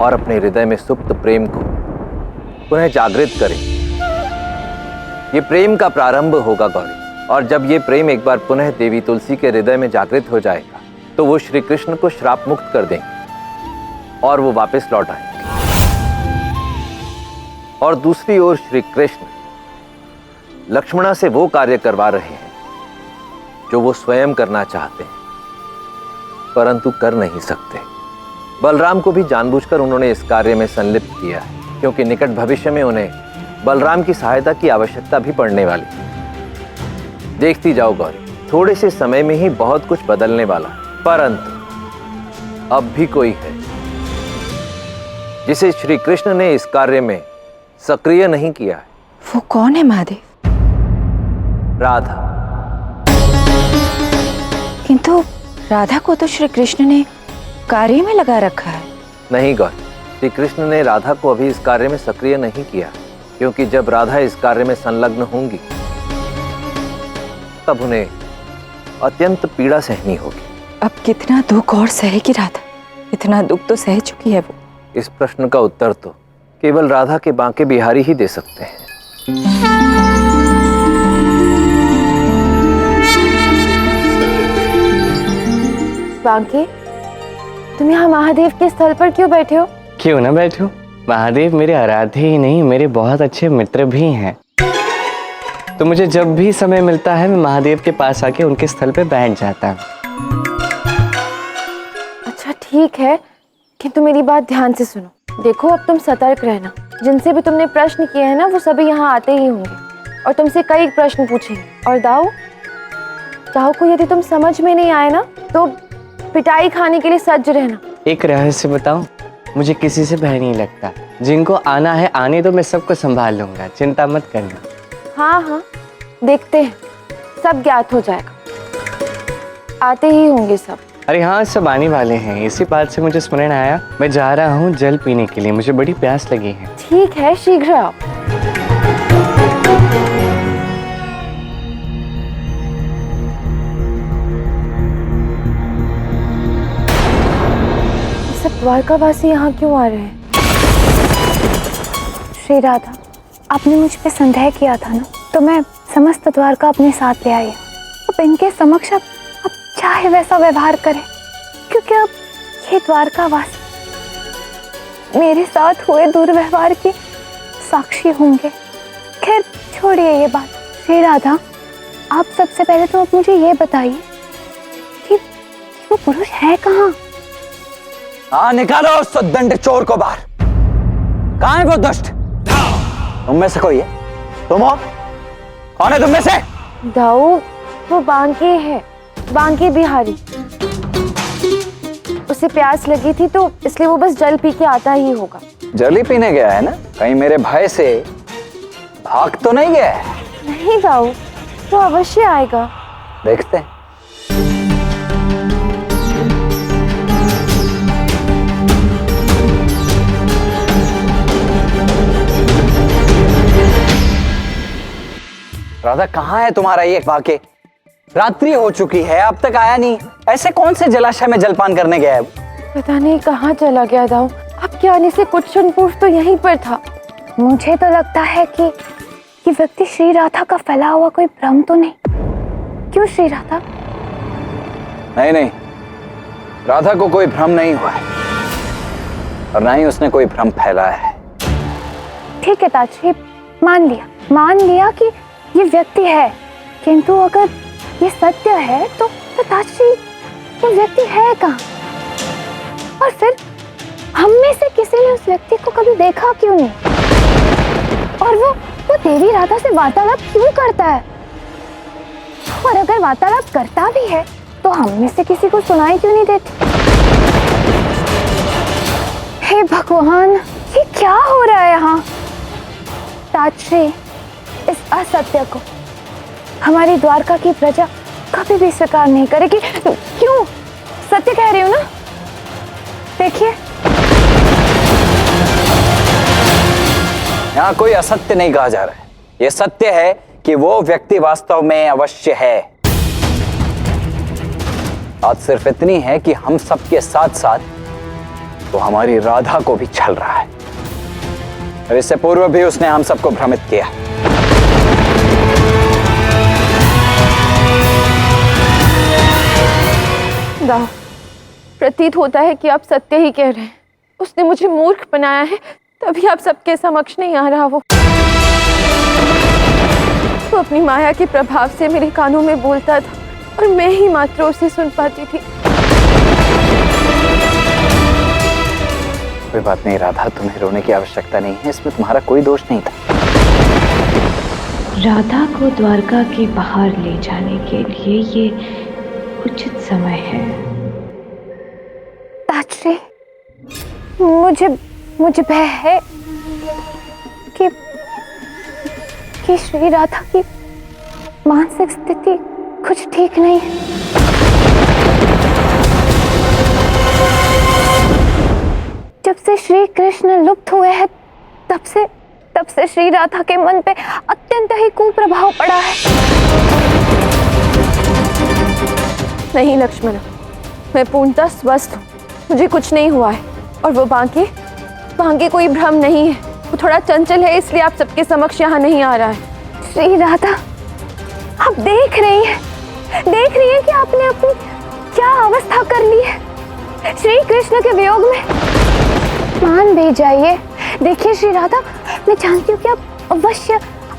और अपने हृदय में सुप्त प्रेम को पुनः जागृत करें। ये प्रेम का प्रारंभ होगा गौरी, और जब ये प्रेम एक बार पुनः देवी तुलसी के हृदय में जागृत हो जाएगा तो वो श्री कृष्ण को श्राप मुक्त कर देंगे और वो वापस लौट आएंगे। और दूसरी ओर श्री कृष्ण लक्ष्मणा से वो कार्य करवा रहे हैं जो वो स्वयं करना चाहते हैं परंतु कर नहीं सकते। बलराम को भी जानबूझकर उन्होंने इस कार्य में संलिप्त किया है, क्योंकि निकट भविष्य में उन्हें बलराम की सहायता की आवश्यकता भी पड़ने वाली है। देखती जाओ गौरी, थोड़े से समय में ही बहुत कुछ बदलने वाला है, परंतु अब भी कोई है जिसे श्री कृष्ण ने इस कार्य में सक्रिय नहीं किया है। वो कौन है महादेव? राधा। किंतु राधा को तो श्री कृष्ण ने कार्य में लगा रखा है। नहीं गौरी, श्री कृष्ण ने राधा को अभी इस कार्य में सक्रिय नहीं किया, क्योंकि जब राधा इस कार्य में संलग्न होंगी तब उन्हें अत्यंत पीड़ा सहनी होगी। अब कितना दुख और सहेगी राधा? इतना दुख तो सह चुकी है वो। इस प्रश्न का उत्तर तो केवल राधा के बांके बिहारी ही दे सकते हैं। बांके, तुम यहाँ महादेव के स्थल पर क्यों बैठे हो? क्यों ना बैठूं? महादेव मेरे आराध्य ही नहीं, मेरे बहुत अच्छे मित्र भी हैं। तो मुझे जब भी समय मिलता है मैं महादेव के पास आके उनके स्थल पे बैठ जाता हूँ। अच्छा ठीक है, किंतु मेरी बात ध्यान से सुनो। देखो, अब तुम सतर्क रहना। जिनसे भी तुमने प्रश्न किए हैं ना, वो सभी यहाँ आते ही होंगे और तुमसे कई प्रश्न पूछेंगे। और दाऊ को यदि तुम समझ में नहीं आए ना तो पिटाई खाने के लिए सज्ज रहना। एक रहस्य बताऊं, मुझे किसी से भय नहीं लगता। जिनको आना है आने दो, मैं सबको संभाल लूंगा, चिंता मत करना। हाँ, देखते हैं, सब ज्ञात हो जाएगा। आते ही होंगे सब। अरे हाँ, सब आने वाले हैं। इसी बात से मुझे स्मरण आया, मैं जा रहा हूँ जल पीने के लिए, मुझे बड़ी प्यास लगी है। ठीक है, शीघ्र आओ। सब द्वारकावासी यहाँ क्यों आ रहे हैं? श्री राधा, आपने मुझ पे संदेह किया था ना, तो मैं समस्त द्वारका अपने साथ ले आई। अब इनके समक्ष अब चाहे वैसा व्यवहार करें, क्योंकि अब ये द्वारकावासी मेरे साथ हुए दुर्व्यवहार की साक्षी होंगे। खैर छोड़िए ये बात। श्री राधा, आप सबसे पहले तो आप मुझे ये बताइए कि वो पुरुष है कहाँ? हाँ, निकालो उस सुदंड चोर को बाहर। कहाँ है वो दुष्ट? तुम में से कोई है? तुम हो? कौन है तुम में से? दाऊ, वो बांके है, बांके बिहारी। उसे प्यास लगी थी तो इसलिए वो बस जल पी के आता ही होगा। जल ही पीने गया है ना? कहीं मेरे भय से भाग तो नहीं गया है? नहीं दाऊ, वो अवश्य आएगा। देखते हैं। राधा, कहाँ है तुम्हारा ये बांके? रात्रि हो चुकी है, अब तक आया नहीं। ऐसे कौन से जलाशय में जलपान करने गया है? पता नहीं कहाँ चला गया दाऊ। आपके आने से कुछ क्षण पूर्व तो यहीं पर था। मुझे तो लगता है कि ये व्यक्ति श्री राधा का फैला हुआ कोई भ्रम तो नहीं। क्यों श्री राधा? नहीं, राधा को कोई भ्रम नहीं हुआ है और ना ही उसने कोई भ्रम फैलाया है। ठीक है ताजश्री, मान लिया कि ये व्यक्ति है, किंतु अगर ये सत्य है तो ताजश्री वो व्यक्ति है कहाँ? और फिर हम में से किसी ने उस व्यक्ति को कभी देखा क्यों नहीं? और वो देवी राधा से वार्तालाप क्यों करता है? और अगर वार्तालाप करता भी है तो हम में से किसी को सुनाई क्यों नहीं देती? हे भगवान, ये क्या हो रहा है यहाँ? ताजश्री, इस असत्य को हमारी द्वारका की प्रजा कभी भी स्वीकार नहीं करेगी। क्यों? सत्य कह रही हूँ ना? देखिए, यहाँ कोई असत्य नहीं कहा जा रहा है। यह सत्य है कि वो व्यक्ति वास्तव में अवश्य है। बात सिर्फ इतनी है कि हम सबके साथ साथ वो हमारी राधा को भी छल रहा है और इससे पूर्व भी उसने हम सबको भ्रमित किया। दाऊ, प्रतीत होता है कि आप सत्य ही कह रहे हैं। उसने मुझे मूर्ख बनाया है, तभी आप सबके समक्ष नहीं आ रहा। वो तो अपनी माया के प्रभाव से मेरे कानों में बोलता था और मैं ही मात्र उसे सुन पाती थी। कोई बात नहीं राधा, तुम्हें रोने की आवश्यकता नहीं है, इसमें तुम्हारा कोई दोष नहीं था। राधा को द्वारका के बाहर ले जाने के लिए ये उचित समय है। ताजश्री, मुझे भय है कि श्री राधा की मानसिक स्थिति कुछ ठीक नहीं है। जब से श्री कृष्ण लुप्त हुए हैं तब से श्री राधा के मन पे अत्यंत ही कुप्रभाव पड़ा है। नहीं लक्ष्मण, मैं पूर्णतः स्वस्थ हूँ, मुझे कुछ नहीं हुआ है। और वो बांके कोई भ्रम नहीं है, वो थोड़ा चंचल है, इसलिए आप सबके समक्ष यहाँ नहीं आ रहा है। श्री राधा, आप देख रही हैं कि आपने अपनी क्या अवस्था कर ली है। श्री कृष्ण के वियोग में मान भी जाइए। देखिए श्री राधा, मैं जानती हूँ कि आप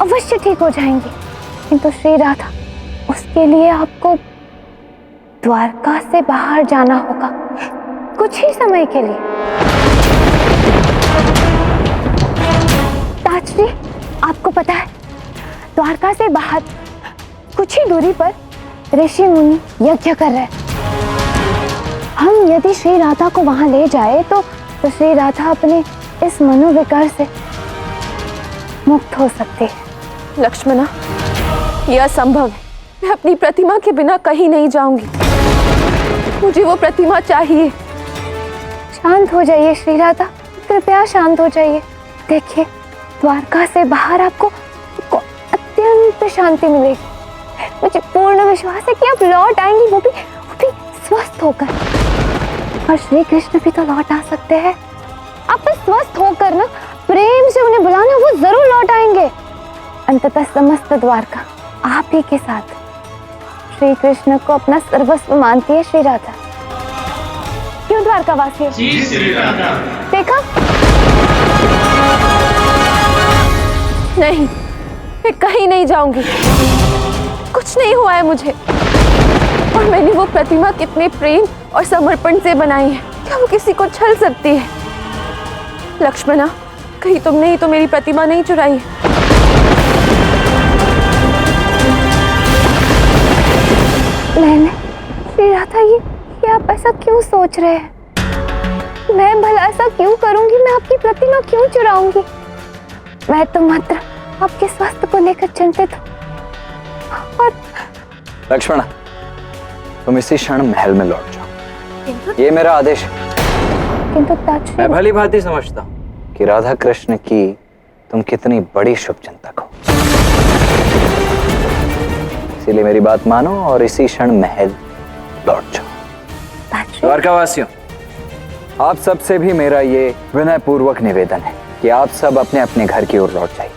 अवश्य ठीक हो जाएंगी, किंतु श्री राधा, उसके लिए आपको द्वारका से बाहर जाना होगा कुछ ही समय के लिए। ताजश्री, आपको पता है द्वारका से बाहर कुछ ही दूरी पर ऋषि मुनि यज्ञ कर रहे हैं। हम यदि श्री राधा को वहां ले जाए तो श्री राधा अपने इस मनोविकार से मुक्त हो सकती है। लक्ष्मणा, यह असंभव है। मैं अपनी प्रतिमा के बिना कहीं नहीं जाऊंगी। मुझे वो प्रतिमा चाहिए। शांत हो जाइए श्री राधा, कृपया शांत हो जाइए। देखिए, द्वारका से बाहर आपको अत्यंत शांति मिलेगी। मुझे पूर्ण विश्वास है कि आप लौट आएंगी, वो भी स्वस्थ होकर। और श्री कृष्ण भी तो लौट आ सकते हैं। आप बस स्वस्थ होकर ना प्रेम से उन्हें बुलाना, वो जरूर लौट आएंगे। अंततः समस्त द्वारका आप ही के साथ श्री कृष्ण को अपना सर्वस्व मानती है श्री राधा। क्यों द्वारका वासी? देखा? नहीं, मैं कहीं नहीं जाऊंगी। कुछ नहीं हुआ है मुझे। और मैंने वो प्रतिमा कितने प्रेम और समर्पण से बनाई है, क्या वो किसी को छल सकती है? लक्ष्मणा, कहीं तुमने ही तो मेरी प्रतिमा नहीं चुराई है। मैंने? श्री राधा, ये आप ऐसा क्यों सोच रहे हैं? मैं भला ऐसा क्यों करूंगी? मैं आपकी प्रतिमा क्यों चुराऊंगी? मैं तो मात्र आपके स्वास्थ्य को लेकर चिंतित हूँ। और लक्ष्मण, तुम इसी क्षण महल में लौट जाओ, ये मेरा आदेश है। किंतु ताजश्री, मैं भली भांति समझता हूँ कि राधा कृष्ण की तुम कितनी बड़ी शुभचिंतक हो, इसीलिए मेरी बात मानो और इसी क्षण महल लौट जाओ। द्वारकावासियों, आप सबसे भी मेरा ये विनय पूर्वक निवेदन है कि आप सब अपने अपने घर की ओर लौट जाइए।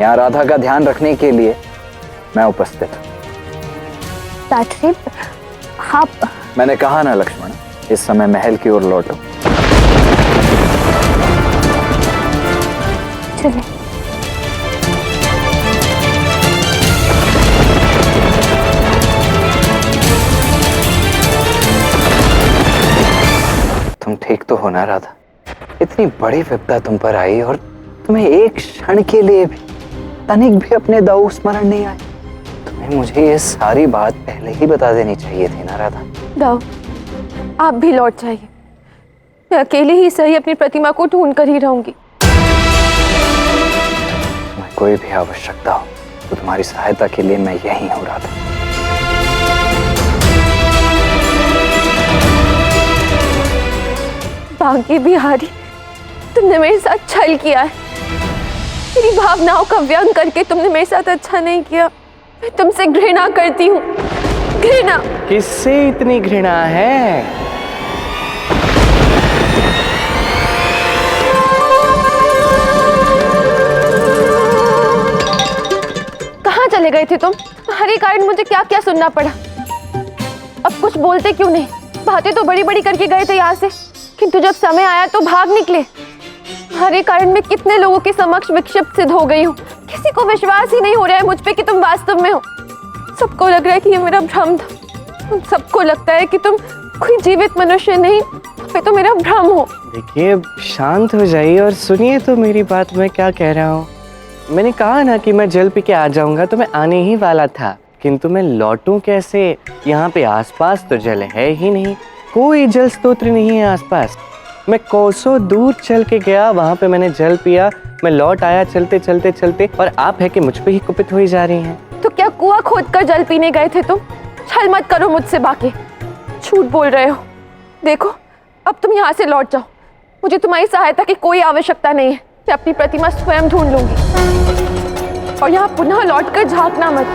यहाँ राधा का ध्यान रखने के लिए मैं उपस्थित हूँ। ताजश्री, आप मैंने कहा ना लक्ष्मण, इस समय महल की ओर लौटो। चलिए। तुम ठीक तो हो ना राधा? इतनी बड़ी विपदा तुम पर आई और तुम्हें एक क्षण के लिए भी, तनिक भी अपने दाऊ स्मरण नहीं आए। तुम्हें मुझे ये सारी बात पहले ही बता देनी चाहिए थी ना राधा। दाऊ, आप भी लौट जाइए। मैं अकेले ही सही अपनी प्रतिमा को ढूंढ कर ही रहूंगी। तुम्हें कोई भी आवश्यकता हो तो तुम्हारी सहायता के लिए मैं यहीं हूँ राधा। बांके बिहारी, तुमने मेरे साथ छल किया है। मेरी भावनाओं का व्यंग करके तुमने मेरे साथ अच्छा नहीं किया। मैं तुमसे घृणा करती हूँ, घृणा। किससे इतनी घृणा है? चले गए थे तुम? तुम्हारे कारण मुझे क्या क्या सुनना पड़ा। अब कुछ बोलते क्यों नहीं? बातें तो बड़ी बड़ी करके गए थे यहाँ से, किंतु जब समय आया तो भाग निकले। तुम्हारे कारण मैं कितने लोगों के समक्ष विक्षिप्त सिद्ध हो गई हूँ। किसी को विश्वास ही नहीं हो रहा है मुझ पे कि तुम वास्तव में हो। सबको लग रहा है कि ये मेरा भ्रम था। उन सबको लगता है कि तुम कोई जीवित मनुष्य नहीं, ये तो मेरा भ्रम हो। देखिए, शांत हो जाइए और सुनिए तो मेरी बात। मैं क्या कह रहा हूँ, मैंने कहा ना कि मैं जल पी के आ जाऊंगा, तो मैं आने ही वाला था, किंतु मैं लौटूं कैसे? यहाँ पे आसपास तो जल है ही नहीं, कोई जल स्तोत्र नहीं है आसपास। मैं कोसों दूर चल के गया, वहां पे मैंने जल पिया, मैं लौट आया चलते चलते चलते, और आप है कि मुझ पे ही कुपित हुई जा रही हैं। तो क्या कुआं खोद कर जल पीने गए थे तुम? छल मत करो मुझसे बाकी, झूठ बोल रहे हो। देखो अब तुम यहाँ से लौट जाओ, मुझे तुम्हारी सहायता की कोई आवश्यकता नहीं है। मैं अपनी प्रतिमा स्वयं ढूंढ लूंगी और यहाँ पुनः लौटकर झांकना मत।